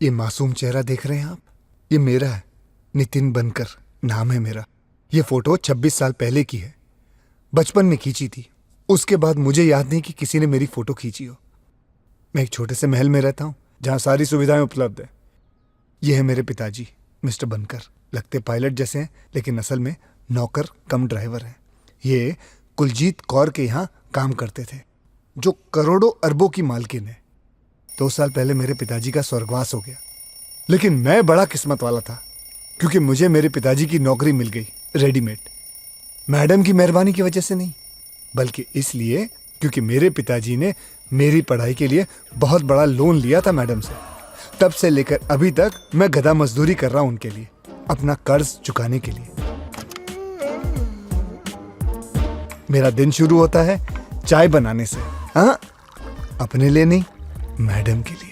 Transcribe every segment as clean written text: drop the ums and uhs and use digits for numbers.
ये मासूम चेहरा देख रहे हैं आप? ये मेरा है, नितिन बनकर नाम है मेरा। ये फोटो 26 साल पहले की है, बचपन में खींची थी। उसके बाद मुझे याद नहीं कि किसी ने मेरी फोटो खींची हो। मैं एक छोटे से महल में रहता हूँ जहाँ सारी सुविधाएं उपलब्ध है। ये है मेरे पिताजी मिस्टर बनकर। लगते पायलट जैसे हैं लेकिन असल में नौकर कम ड्राइवर हैं। ये कुलजीत कौर के यहाँ काम करते थे, जो करोड़ों अरबों की मालकिन है। 2 साल पहले मेरे पिताजी का स्वर्गवास हो गया, लेकिन मैं बड़ा किस्मत वाला था क्योंकि मुझे मेरे पिताजी की नौकरी मिल गई रेडीमेड। मैडम की मेहरबानी की वजह से नहीं, बल्कि इसलिए क्योंकि मेरे पिताजी ने मेरी पढ़ाई के लिए बहुत बड़ा लोन लिया था मैडम से। तब से लेकर अभी तक मैं गधा मजदूरी कर रहा हूं उनके लिए, अपना कर्ज चुकाने के लिए। मेरा दिन शुरू होता है चाय बनाने से। हाँ, अपने लिए नहीं, मैडम के लिए।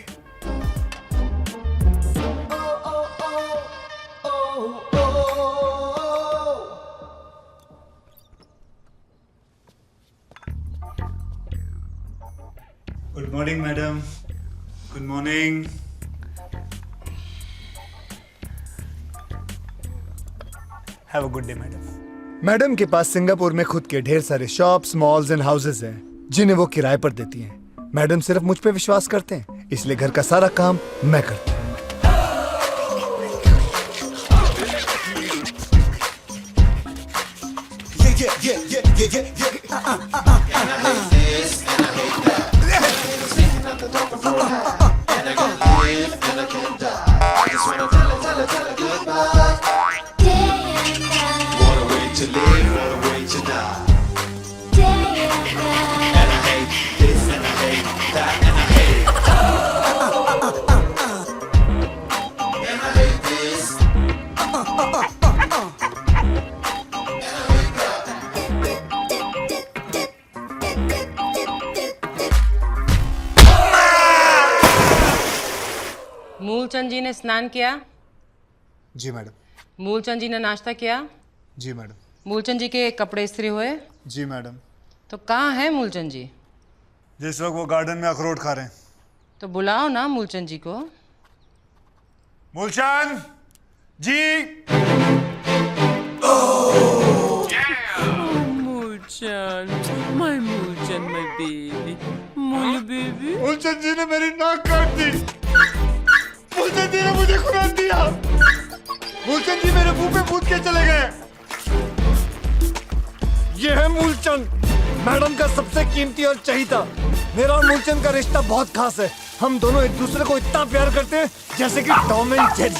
Good morning madam. Good morning. Have a good day madam. Madam के पास सिंगापुर में खुद के ढेर सारे शॉप्स, मॉल्स एंड हाउसेस हैं जिन्हें वो किराए पर देती हैं। मैडम सिर्फ मुझ पे विश्वास करते हैं, इसलिए घर का सारा काम मैं करता हूँ। मूलचंद जी ने स्नान किया? जी मैडम। मूलचंद जी ने नाश्ता किया? जी मैडम। मूलचंद जी के कपड़े इस्त्री हुए? जी मैडम। तो कहाँ है मूलचंद जी? जिस वक्त वो गार्डन में अखरोट खा रहे हैं। तो बुलाओ ना मूलचंद जी को। मूलचंद जी। Mulchan, my baby, my baby. Moolchand जी ने मेरी नाक काट दी। मूलचंद जी ने मुझे खुरा दिया। मूलचंद जी मेरे मुंह पे कूद के चले गए। ये है मूलचंद, मैडम का सबसे कीमती और चहीता। मेरा और मूलचंद का रिश्ता बहुत खास है। हम दोनों एक दूसरे को इतना प्यार करते हैं जैसे कि टॉम एंड जेरी।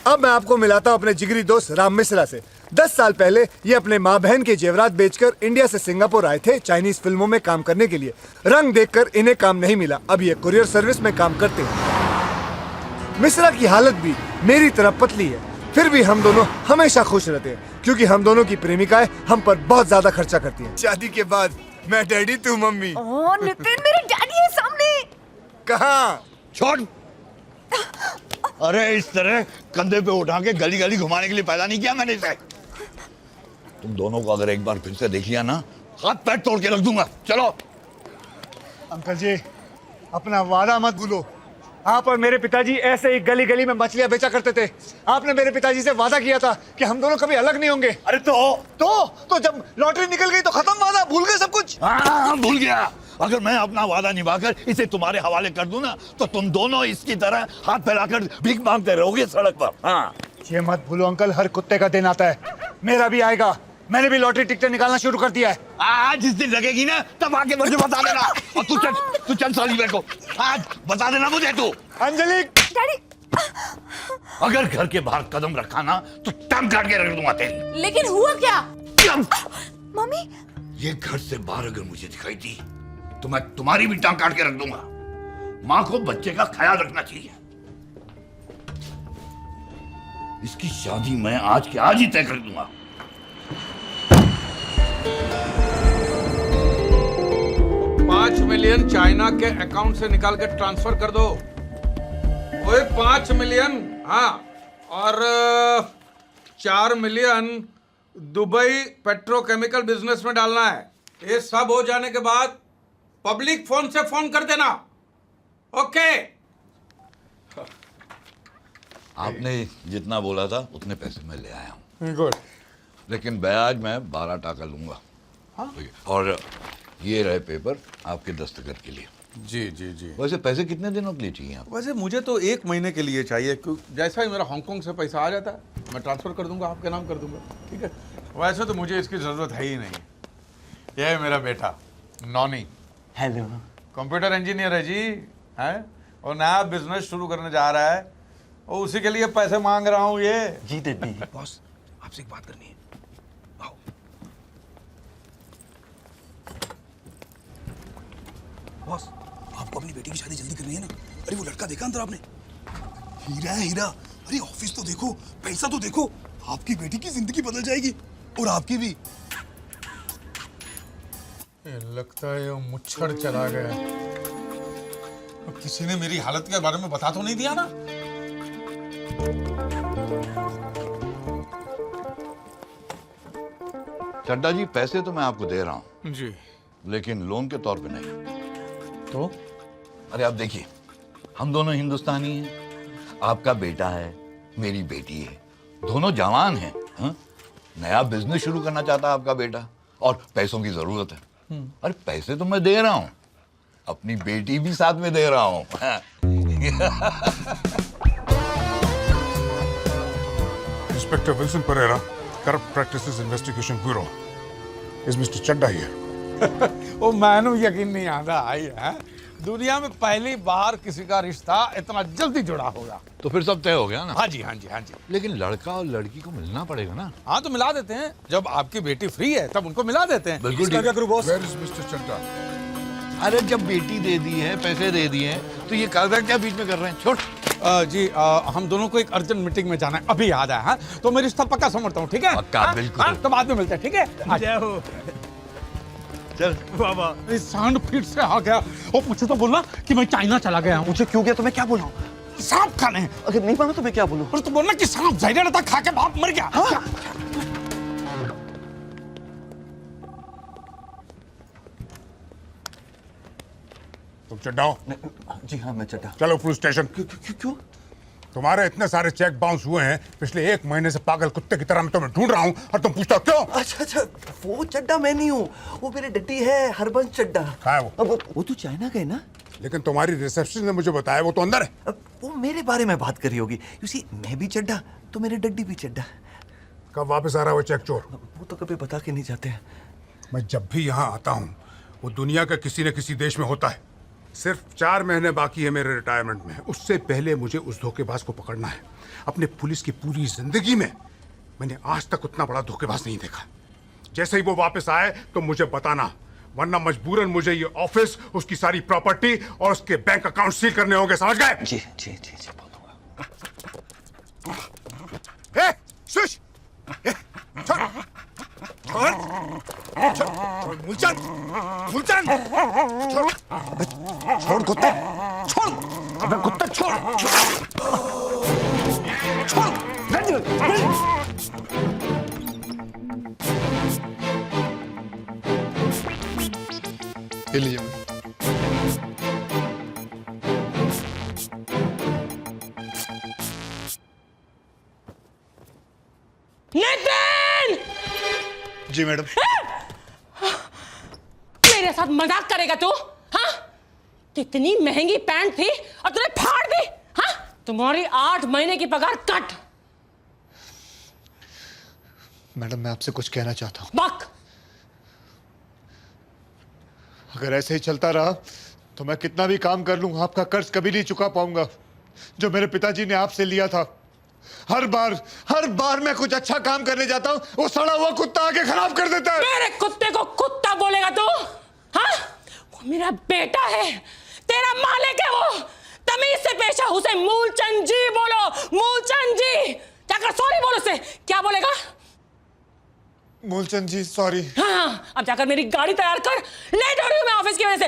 अब मैं आपको मिलाता हूं अपने जिगरी दोस्त राम मिश्रा से। 10 साल पहले ये अपने माँ बहन के जेवरात बेचकर इंडिया से सिंगापुर आए थे चाइनीज फिल्मों में काम करने के लिए। रंग देखकर इन्हें काम नहीं मिला, अब ये कुरियर सर्विस में काम करते हैं। मिश्रा की हालत भी मेरी तरह पतली है, फिर भी हम दोनों हमेशा खुश रहते हैं क्योंकि हम दोनों की प्रेमिकाएं हम पर बहुत ज्यादा खर्चा करती हैं। शादी के बाद मैं डैडी, तू मम्मी। ओह नितिन, मेरे डैडी है सामने। कहाँ? छोड़। अरे इस तरह कंधे पे उठा के गली गली घुमाने के लिए पैदा नहीं किया मैंने इसे। तुम दोनों को अगर एक बार फिर से देख लिया ना, हाथ पैर तोड़ के रख दूंगा। चलो। अंकल जी, अपना वादा मत भूलो। आप और मेरे पिताजी ऐसे ही गली गली में मछलियां बेचा करते थे। आपने मेरे पिताजी से वादा किया था कि हम दोनों कभी अलग नहीं होंगे। अरे तो जब लॉटरी निकल गई तो खत्म वादा, भूल गए सब कुछ। हाँ, भूल गया। अगर मैं अपना वादा निभाकर इसे तुम्हारे हवाले कर दूं ना, तो तुम दोनों इसकी तरह हाथ फैलाकर भीख मांगते रहोगे सड़क पर। हाँ, ये मत भूलो अंकल, हर कुत्ते का दिन आता है, मेरा भी आएगा। मैंने भी लॉटरी टिकट निकालना शुरू कर दिया है। आज जिस दिन लगेगी ना, तब आके मुझे बता देना। और तू चल साली मेरे को आज बता देना मुझे। तू अंजलि। डैडी। अगर घर के बाहर कदम रखा ना, तो टांग काट के रख दूंगा तेरी। लेकिन हुआ क्या? मम्मी। ये घर से बाहर अगर मुझे दिखाई दी तो मैं तुम्हारी भी टांग काट के रख दूंगा। माँ को बच्चे का ख्याल रखना चाहिए। इसकी शादी मैं आज के आज ही तय कर दूंगा। $5 मिलियन चाइना के अकाउंट से निकाल के ट्रांसफर कर दो। ओए 5 मिलियन, हाँ, और 4 मिलियन दुबई पेट्रोकेमिकल बिजनेस में डालना है। ये सब हो जाने के बाद पब्लिक फोन से फोन कर देना। ओके। आपने जितना बोला था उतने पैसे मैं ले आया हूँ, गुड। लेकिन ब्याज मैं 12 टका लूंगा। और ये रहे पेपर आपके दस्तखत के लिए। जी जी जी। वैसे पैसे कितने दिनों के लिए चाहिए आपको? वैसे मुझे तो 1 महीने के लिए चाहिए, क्योंकि जैसा ही मेरा हांगकांग से पैसा आ जाता है मैं ट्रांसफर कर दूंगा, आपके नाम कर दूंगा। ठीक है। वैसे तो मुझे इसकी जरूरत है ही नहीं। यह है मेरा बेटा नॉनी। हेलो। कंप्यूटर इंजीनियर है जी, है, और नया बिजनेस शुरू करने जा रहा है और उसी के लिए पैसे मांग रहा हूँ ये। जी डैडी। बॉस आपसे एक बात करनी है। आओ। बॉस आपको अपनी बेटी की शादी जल्दी करनी है ना? अरे वो लड़का देखा अंदर आपने? हीरा है हीरा। अरे ऑफिस तो देखो, पैसा तो देखो। आपकी बेटी की जिंदगी बदल जाएगी और आपकी भी। लगता है ये मुच्छड़ चला गया। अब किसी ने मेरी हालत के बारे में बता तो नहीं दिया ना? चड्डा जी, पैसे तो मैं आपको दे रहा हूँ, जी। लेकिन लोन के तौर पे नहीं। तो अरे आप देखिए, हम दोनों हिंदुस्तानी हैं। आपका बेटा है, मेरी बेटी है, दोनों जवान हैं। हाँ? नया बिजनेस शुरू करना चाहता है आपका बेटा और पैसों की जरूरत है। अरे पैसे तो मैं दे रहा हूँ, अपनी बेटी भी साथ में दे रहा हूँ। हाँ। Inspector Wilson Pereira, Corrupt Practices Investigation Bureau. Is Mr. Chadda here? वो मैनू यकीन नहीं आता आई है। दुनिया में पहली बार किसी का रिश्ता इतना जल्दी जुड़ा होगा। तो फिर सब तय हो गया ना? हाँ जी हाँ जी हाँ जी। लेकिन लड़का और लड़की को मिलना पड़ेगा ना? हाँ तो मिला देते हैं, जब आपकी बेटी फ्री है तब उनको मिला देते हैं। बिल्कुल इसका ठीक। क्या करूं boss? Where is Mr. Chadda? अरे जब बेटी दे दी है, पैसे दे दिए हैं, तो ये कागज क्या बीच में कर रहे हैं? छोड़। जी हम दोनों को एक अर्जेंट मीटिंग में जाना है, अभी याद आया। हाँ तो मैं रिश्ता पक्का समझता हूँ। ठीक है? पक्का, हाँ? बिल्कुल। हाँ, तो बाद में मिलते हैं। ठीक है? जय हो। चल। बाबा। इस सांड फीट से आ गया और मुझे तो बोलना कि मैं चाइना चला गया हूँ। मुझे क्यों गया तो मैं क्या बोला? सांप खाने हैं। अगर नहीं माना तो मैं क्या बोलूं? और तो बोलना कि सांप जहरीला था, खा के बाप मर गया। हाँ? तुम चड्डा हो? जी हाँ मैं चड्डा। चलो पुलिस स्टेशन। क्यों? तुम्हारे इतने सारे चेक बाउंस हुए हैं, पिछले 1 महीने से पागल कुत्ते की तरह मैं तुम्हें ढूंढ रहा हूँ और तुम पूछते हो क्यों? अच्छा, वो चड्डा मैं नहीं हूँ, वो मेरे डड्डी है, हरबंस चड्डा। कहाँ है वो? अब वो तो चाइना गए ना? लेकिन तुम्हारी रिसेप्शन ने मुझे बताया वो तो अंदर है। अब वो मेरे बारे में बात करी होगी। यू सी, मैं भी चड्डा तो मेरे डड्डी भी चड्डा। कब वापस आ रहा है वो चेक चोर? वो तो कभी बता के नहीं जाते हैं। मैं जब भी यहाँ आता हूँ वो दुनिया के किसी न किसी देश में होता है। सिर्फ 4 महीने बाकी है मेरे रिटायरमेंट में, उससे पहले मुझे उस धोखेबाज को पकड़ना है। अपने पुलिस की पूरी जिंदगी में मैंने आज तक उतना बड़ा धोखेबाज नहीं देखा। जैसे ही वो वापस आए तो मुझे बताना, वरना मजबूरन मुझे ये ऑफिस, उसकी सारी प्रॉपर्टी और उसके बैंक अकाउंट सील करने होंगे। समझ गए? जी जी जी जी बोलूंगा। शुश! छोड़! छोड़! छोड़! मूलचंद! मूलचंद! छोड़! छोड़ कुत्ते! छोड़! अबे कुत्ते छोड़! छोड़! ये लीजिए। नितिन! जी मैडम। मेरे साथ मजाक करेगा तू? हाँ? कितनी महंगी पैंट थी और तूने फाड़ दी? हाँ? तुम्हारी 8 महीने की पगार कट। मैडम मैं आपसे कुछ कहना चाहता हूँ। बक। अगर ऐसे ही चलता रहा तो मैं कितना भी काम कर लूं, आपका कर्ज कभी नहीं चुका पाऊंगा जो मेरे पिताजी ने आपसे लिया था। हर बार मैं कुछ अच्छा काम करने जाता हूं, वो सड़ा हुआ कुत्ता आके खराब कर देता है। मेरे कुत्ते को कुत्ता बोलेगा तू? हाँ? वो मेरा बेटा है, तेरा मालिक है वो। तमीज से पेश आ उसे मूलचंद जी बोलो, मूलचंद जी। जाकर सॉरी बोलो उसे। क्या बोलेगा? मूलचंद जी सॉरी। हाँ, अब जाकर मेरी गाड़ी तैयार कर। लेट हो रही हूं मैं ऑफिस की वजह से,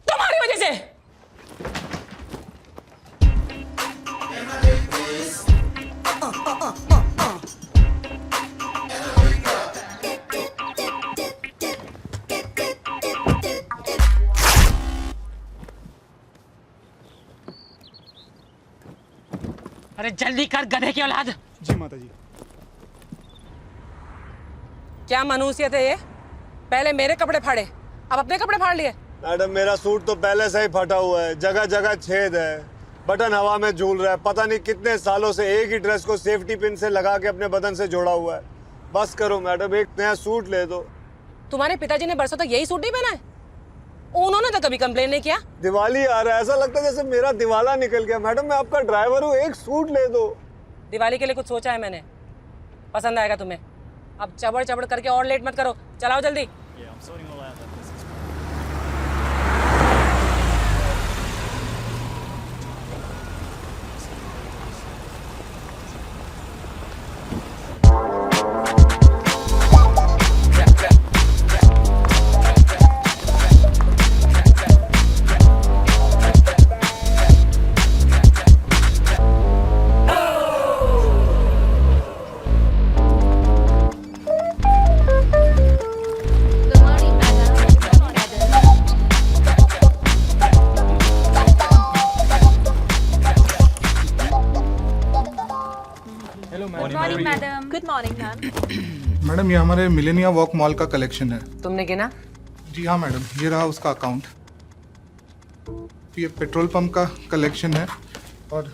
तुम्हारी वजह से। अरे जल्दी कर गधे की औलाद। जी माता जी। क्या मनुष्यत है ये? पहले मेरे कपड़े फाड़े, अब अपने कपड़े फाड़ लिए। मैडम मेरा सूट तो पहले से ही फटा हुआ है, जगह जगह छेद है, बटन हवा में झूल रहा है, पता नहीं कितने सालों से एक ही ड्रेस को सेफ्टी पिन से लगा के अपने बदन से जोड़ा हुआ है। बस करो मैडम, एक नया सूट ले दो। तुम्हारे पिताजी ने बरसों तक यही सूट नहीं पहना है? उन्होंने तो कभी कंप्लेन नहीं किया। दिवाली आ रहा है, ऐसा लगता है जैसे मेरा दिवाला निकल गया। मैडम मैं आपका ड्राइवर हूँ, एक सूट ले दो। दिवाली के लिए कुछ सोचा है मैंने, पसंद आएगा तुम्हें। अब चबड़ चबड़ करके और लेट मत करो, चलाओ जल्दी। Morning madam. Good morning ma'am. Madam ये हमारे मिलेनिया वॉक मॉल का कलेक्शन है। तुमने गिना? जी हाँ मैडम, ये रहा उसका अकाउंट। ये पेट्रोल पंप का कलेक्शन है और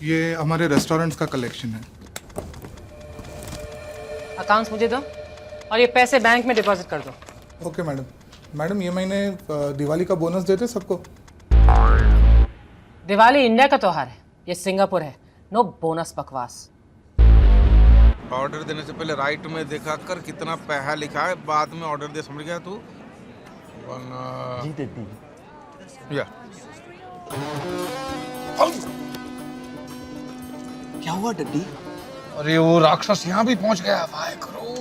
ये हमारे रेस्टोरेंट्स का कलेक्शन है। अकाउंट्स मुझे दो और ये पैसे बैंक में डिपॉजिट कर दो। Okay madam. मैडम ये महीने दिवाली का बोनस देते सबको। दिवाली इंडिया का त्योहार है, ये सिंगापुर है। नो बोनस बकवास। ऑर्डर देने से पहले राइट में देखा कर कितना पैसा लिखा है, बाद में ऑर्डर दे। समझ गया तू? जी दीदी। या क्या हुआ डड्डी? अरे वो राक्षस यहाँ भी पहुंच गया। वाह करो।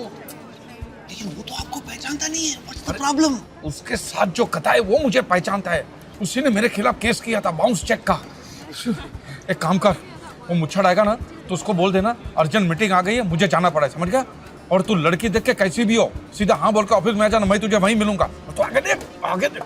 लेकिन वो तो आपको पहचानता नहीं है। What's the problem? उसके साथ जो कथा है वो मुझे पहचानता है। उसी ने मेरे खिलाफ केस किया था बाउंस चेक का। एक काम कर, वो मुच्छड़ आएगा ना तो उसको बोल देना अर्जेंट मीटिंग आ गई है, मुझे जाना पड़ा है। समझ गया? और तू लड़की देख के कैसी भी हो सीधा हाँ बोल के ऑफिस में आ जाना, मैं तुझे वहीं मिलूंगा। तो आगे देख, आगे देख।